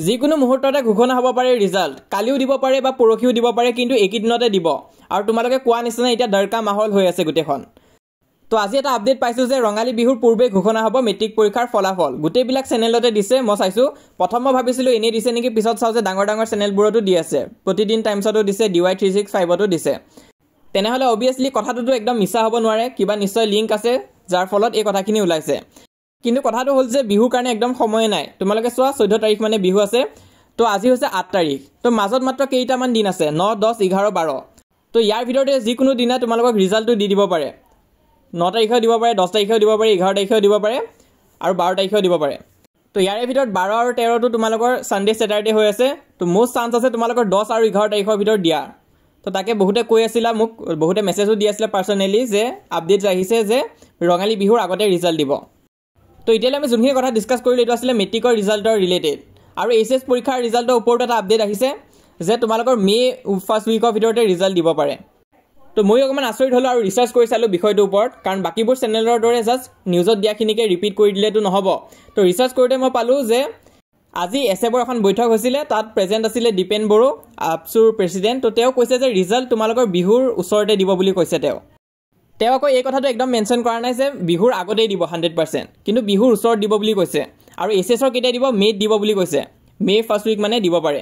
যিকোনো মুহূৰ্ততে ঘোষণা হ'ব পাৰে ৰিজাল্ট, কালিও দিব পাৰে বা পৰহিও দিব পাৰে, কিন্তু একেদিনতে দিব। আৰু তোমালোকে কোৱা নিচিনা এতিয়া দৰকা মাহল হৈ আছে গোটেইখন। তো আজি এটা আপডেট পাইছোঁ যে ৰঙালী বিহুৰ পূৰ্বে ঘোষণা হ'ব মেট্ৰিক পৰীক্ষাৰ ফলাফল। গোটেইবিলাক চেনেলতে দিছে, মই চাইছোঁ। প্ৰথম মই ভাবিছিলোঁ এনেই দিছে নেকি, পিছত চাওঁ যে ডাঙৰ ডাঙৰ চেনেলবোৰতো দি আছে, প্ৰতিদিন টাইমছতো দিছে, DY365তো দিছে। তেনেহ'লে অবভিয়াছলি কথাটোতো একদম মিছা হ'ব নোৱাৰে, কিবা নিশ্চয় লিংক আছে যাৰ ফলত এই কথাখিনি ওলাইছে। কিন্তু কথাটো হ'ল যে বিহুৰ কাৰণে একদম সময়ে নাই। তোমালোকে চোৱা 14 তাৰিখ মানে বিহু আছে, তো আজি হৈছে 8 তাৰিখ, তো মাজত মাত্ৰ কেইটামান দিন আছে, 9, 10, 11, 12। তো ইয়াৰ ভিতৰতে যিকোনো দিনা তোমালোকক ৰিজাল্টটো দি দিব পাৰে। 9 তাৰিখেও দিব পাৰে, 10 তাৰিখেও দিব পাৰে, 11 তাৰিখেও দিব পাৰে আৰু 12 তাৰিখেও দিব পাৰে। তো ইয়াৰে ভিতৰত 12 আৰু 13টো তোমালোকৰ ছানডে ছেটাৰডে হৈ আছে, তো most চান্স আছে তোমালোকৰ 10 আৰু 11 তাৰিখৰ ভিতৰত দিয়া। তো তাকে বহুতে কৈ আছিলা মোক, বহুতে মেছেজো দি আছিলে পাৰ্চনেলি যে আপডেটছ আহিছে যে ৰঙালী বিহুৰ আগতে ৰিজাল্ট দিব। তো এতিয়ালৈ আমি যোনখিনি কথা ডিছকাছ কৰিলোঁ এইটো আছিলে মেট্ৰিকৰ ৰিজাল্টৰ ৰিলেটেড। আৰু HS পৰীক্ষাৰ ৰিজাল্টৰ ওপৰত এটা আপডেট আহিছে যে তোমালোকৰ মে ফাৰ্ষ্ট উইকৰ ভিতৰতে ৰিজাল্ট দিব পাৰে। তো মই অকণমান আচৰিত হ'লোঁ আৰু ৰিচাৰ্চ কৰি চালোঁ বিষয়টোৰ ওপৰত, কাৰণ বাকীবোৰ চেনেলৰ দৰে জাষ্ট নিউজত দিয়াখিনিকে ৰিপিট কৰি দিলেতো নহ'ব। তো ৰিচাৰ্চ কৰোঁতে মই পালোঁ যে আজি এছেবৰ এখন বৈঠক হৈছিলে, তাত প্ৰেজেণ্ট আছিলে দীপেন বড়ো, আপচুৰ প্ৰেচিডেণ্ট। তো তেওঁ কৈছে যে ৰিজাল্ট তোমালোকৰ বিহুৰ ওচৰতে দিব বুলি কৈছে তেওঁ আকৌ এই কথাটো একদম মেনশ্যন কৰা নাই যে বিহুৰ আগতেই দিব 100%, কিন্তু বিহুৰ ওচৰত দিব বুলি কৈছে। আৰু HSৰ কেতিয়া দিব, মে'ত দিব বুলি কৈছে, মে ফাৰ্ষ্ট উইক মানে দিব পাৰে।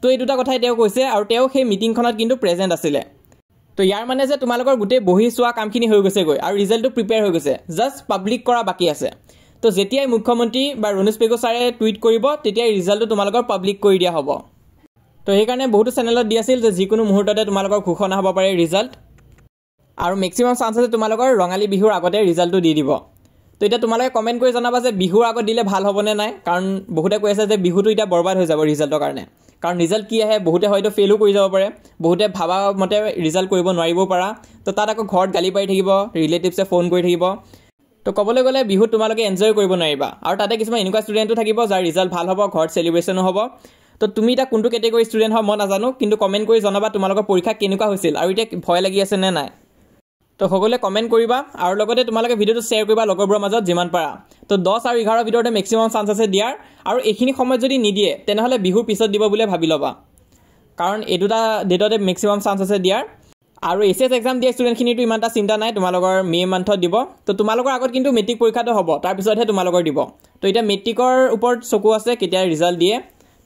তো এই দুটা কথাই তেওঁ কৈছে, আৰু তেওঁ সেই মিটিংখনত কিন্তু প্ৰেজেণ্ট আছিলে। তো ইয়াৰ মানে যে তোমালোকৰ গোটেই বহি চোৱা কামখিনি হৈ গৈছেগৈ আৰু ৰিজাল্টটো প্ৰিপেয়াৰ হৈ গৈছে, জাষ্ট পাব্লিক কৰা বাকী আছে। তো যেতিয়াই মুখ্যমন্ত্ৰী বা ৰণোজ পেগু ছাৰে টুইট কৰিব তেতিয়াই ৰিজাল্টটো তোমালোকৰ পাব্লিক কৰি দিয়া হ'ব। তো সেইকাৰণে বহুতো চেনেলত দি আছিল যে যিকোনো মুহূৰ্ততে তোমালোকৰ ঘোষণা হ'ব পাৰে ৰিজাল্ট, আৰু মেক্সিমাম চান্স আছে তোমালোকৰ ৰঙালী বিহুৰ আগতে ৰিজাল্টটো দি দিব। তো এতিয়া তোমালোকে কমেণ্ট কৰি জনাবা যে বিহুৰ আগত দিলে ভাল হ'বনে নাই, কাৰণ বহুতে কৈ আছে যে বিহুটো এতিয়া বৰবাদ হৈ যাব ৰিজাল্টৰ কাৰণে। কাৰণ ৰিজাল্ট কি আহে, বহুতে হয়তো ফেইলো কৰি যাব পাৰে, বহুতে ভাবা মতে ৰিজাল্ট কৰিব নোৱাৰিবও পাৰা। তো তাত আকৌ ঘৰত গালি পাৰি থাকিব, ৰিলেটিভছে ফোন কৰি থাকিব। তো ক'বলৈ গ'লে বিহুত তোমালোকে এনজয় কৰিব নোৱাৰিবা। আৰু তাতে কিছুমান এনেকুৱা ষ্টুডেণ্টো থাকিব যাৰ ৰিজাল্ট ভাল হ'ব, ঘৰত চেলিব্ৰেশ্যনো হ'ব। তো তুমি এতিয়া কোনটো কেটেগৰী ষ্টুডেণ্ট হয় মই নাজানো, কিন্তু কমেণ্ট কৰি জনাবা তোমালোকৰ পৰীক্ষা কেনেকুৱা হৈছিল আৰু এতিয়া ভয় লাগি আছে নে নাই। তো সকলোৱে কমেণ্ট কৰিবা, আৰু লগতে তোমালোকে ভিডিঅ'টো শ্বেয়াৰ কৰিবা লগৰবোৰৰ মাজত যিমান পাৰা। তো 10 আৰু 11 ভিতৰতে মেক্সিমাম চান্স আছে দিয়াৰ, আৰু এইখিনি সময়ত যদি নিদিয়ে তেনেহ'লে বিহুৰ পিছত দিব বুলি ভাবি ল'বা, কাৰণ এই দুটা ডেটতে মেক্সিমাম চান্স আছে দিয়াৰ। আৰু HS এক্সাম দিয়া ষ্টুডেণ্টখিনিতো ইমান এটা চিন্তা নাই, তোমালোকৰ মে' মান্থত দিব। তো তোমালোকৰ আগত কিন্তু মেট্ৰিক পৰীক্ষাটো হ'ব, তাৰপিছতহে তোমালোকৰ দিব। তো এতিয়া মেট্ৰিকৰ ওপৰত চকু আছে কেতিয়া ৰিজাল্ট দিয়ে।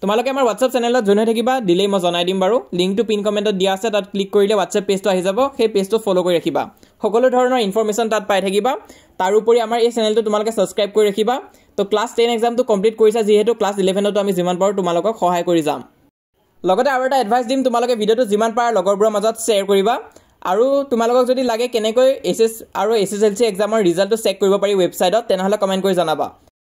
তোমালোকে আমাৰ হোৱাটছআপ চেনেলত জইন হৈ থাকিবা, দিলেই মই জনাই দিম বাৰু। লিংকটো পিন কমেণ্টত দিয়া আছে, তাত ক্লিক কৰিলে হোৱাটছআপ পেজটো আহি যাব, সেই পেজটো ফ'ল' কৰি ৰাখিবা। সকলো ধৰণৰ ইনফৰমেশ্যন তাত পাই থাকিবা। তাৰোপৰি আমাৰ এই চেনেলটো তোমালোকে ছাবস্ক্ৰাইব কৰি ৰাখিবা। তো ক্লাছ 10 এক্সামটো কমপ্লিট কৰিছা যিহেতু, ক্লাছ 11তো আমি যিমান পাৰোঁ তোমালোকক সহায় কৰি যাম। লগতে আৰু এটা এডভাইচ দিম, তোমালোকে ভিডিঅ'টো যিমান পাৰা লগৰবোৰৰ মাজত শ্বেয়াৰ কৰিবা। আৰু তোমালোকক যদি লাগে কেনেকৈ SS আৰু SSLC এক্সামৰ ৰিজাল্টটো চেক কৰিব পাৰি ৱেবছাইটত, তেনেহ'লে কমেণ্ট কৰি জনাবা।